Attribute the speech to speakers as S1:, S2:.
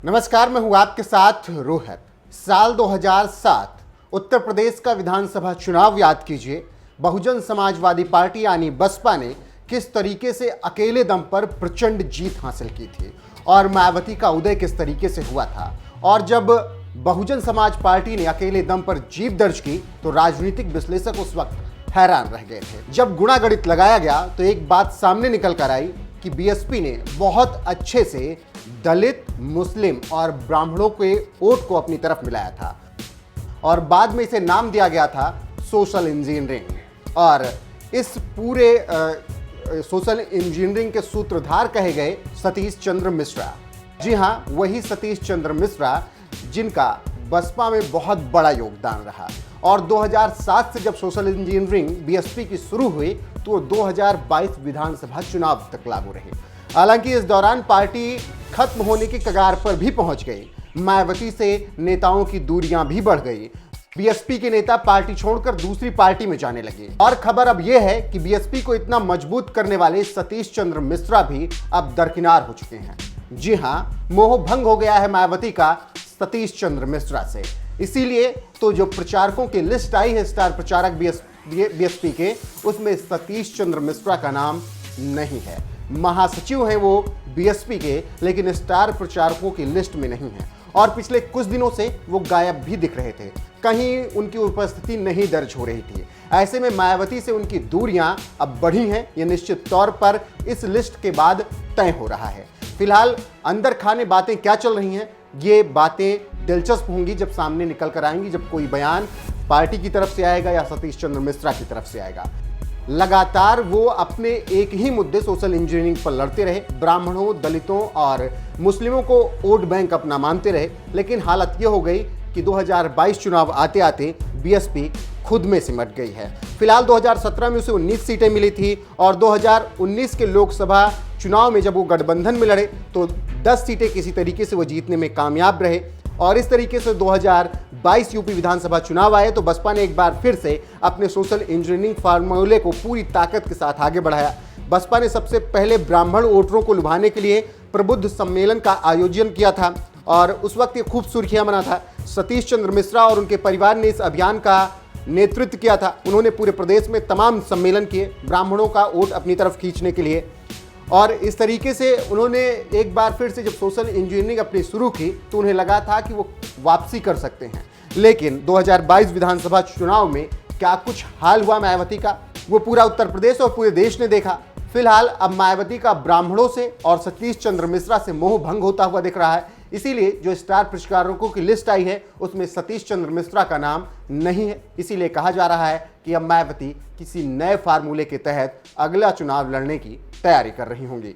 S1: नमस्कार, मैं हूं आपके साथ रोहित। साल 2007 उत्तर प्रदेश का विधानसभा चुनाव याद कीजिए। बहुजन समाजवादी पार्टी यानी बसपा ने किस तरीके से अकेले दम पर प्रचंड जीत हासिल की थी और मायावती का उदय किस तरीके से हुआ था। और जब बहुजन समाज पार्टी ने अकेले दम पर जीत दर्ज की तो राजनीतिक विश्लेषक उस वक्त हैरान रह गए थे। जब गुणा गणित लगाया गया तो एक बात सामने निकल कर आई कि बीएसपी ने बहुत अच्छे से दलित, मुस्लिम और ब्राह्मणों के वोट को अपनी तरफ मिलाया था और बाद में इसे नाम दिया गया था सोशल इंजीनियरिंग। और इस पूरे सोशल इंजीनियरिंग के सूत्रधार कहे गए सतीश चंद्र मिश्रा। जी हाँ, वही सतीश चंद्र मिश्रा जिनका बसपा में बहुत बड़ा योगदान रहा। और 2007 से जब सोशल इंजीनियरिंग बीएसपी की शुरू हुई तो 2022 विधानसभा चुनाव तक लागू रही। हालांकि इस दौरान पार्टी खत्म होने की कगार पर भी पहुंच गई। मायावती से नेताओं की दूरियां भी बढ़ गई। बीएसपी के नेता पार्टी छोड़कर दूसरी पार्टी में जाने लगे। और खबर अब यह है कि बीएसपी को इतना मजबूत करने वाले सतीश चंद्र मिश्रा भी अब दरकिनार हो चुके हैं। जी हाँ, मोह भंग हो गया है मायावती का सतीश चंद्र मिश्रा से। इसीलिए तो जो प्रचारकों की लिस्ट आई है स्टार प्रचारक बीएसपी के, उसमें सतीश चंद्र मिश्रा का नाम नहीं है। महासचिव हैं वो बीएसपी के, लेकिन स्टार प्रचारकों की लिस्ट में नहीं है। और पिछले कुछ दिनों से वो गायब भी दिख रहे थे, कहीं उनकी उपस्थिति नहीं दर्ज हो रही थी। ऐसे में मायावती से उनकी दूरियां अब बढ़ी हैं, ये निश्चित तौर पर इस लिस्ट के बाद तय हो रहा है। फिलहाल अंदर खाने बातें क्या चल रही हैं, ये बातें दिलचस्प होंगी जब सामने निकल कर आएंगी, जब कोई बयान पार्टी की तरफ से आएगा या सतीश चंद्र मिश्रा की तरफ से आएगा। लगातार वो अपने एक ही मुद्दे सोशल इंजीनियरिंग पर लड़ते रहे, ब्राह्मणों, दलितों और मुस्लिमों को वोट बैंक अपना मानते रहे। लेकिन हालत ये हो गई कि 2022 चुनाव आते आते बीएसपी खुद में सिमट गई है। फिलहाल 2017 में उसे 19 सीटें मिली थी और 2019 के लोकसभा चुनाव में जब वो गठबंधन में लड़े तो 10 सीटें किसी तरीके से वो जीतने में कामयाब रहे। और इस तरीके से 2022 यूपी विधानसभा चुनाव आए तो बसपा ने एक बार फिर से अपने सोशल इंजीनियरिंग फार्मूले को पूरी ताकत के साथ आगे बढ़ाया। बसपा ने सबसे पहले ब्राह्मण वोटरों को लुभाने के लिए प्रबुद्ध सम्मेलन का आयोजन किया था और उस वक्त ये खूब सुर्खियां बना था। सतीश चंद्र मिश्रा और उनके परिवार ने इस अभियान का नेतृत्व किया था। उन्होंने पूरे प्रदेश में तमाम सम्मेलन किए ब्राह्मणों का वोट अपनी तरफ खींचने के लिए। और इस तरीके से उन्होंने एक बार फिर से जब सोशल इंजीनियरिंग अपनी शुरू की तो उन्हें लगा था कि वो वापसी कर सकते हैं। लेकिन 2022 विधानसभा चुनाव में क्या कुछ हाल हुआ मायावती का, वो पूरा उत्तर प्रदेश और पूरे देश ने देखा। फिलहाल अब मायावती का ब्राह्मणों से और सतीश चंद्र मिश्रा से मोह भंग होता हुआ दिख रहा है। इसीलिए जो स्टार प्रचारकों की लिस्ट आई है उसमें सतीश चंद्र मिश्रा का नाम नहीं है। इसीलिए कहा जा रहा है कि अब मायावती किसी नए फार्मूले के तहत अगला चुनाव लड़ने की तैयारी कर रही होंगी।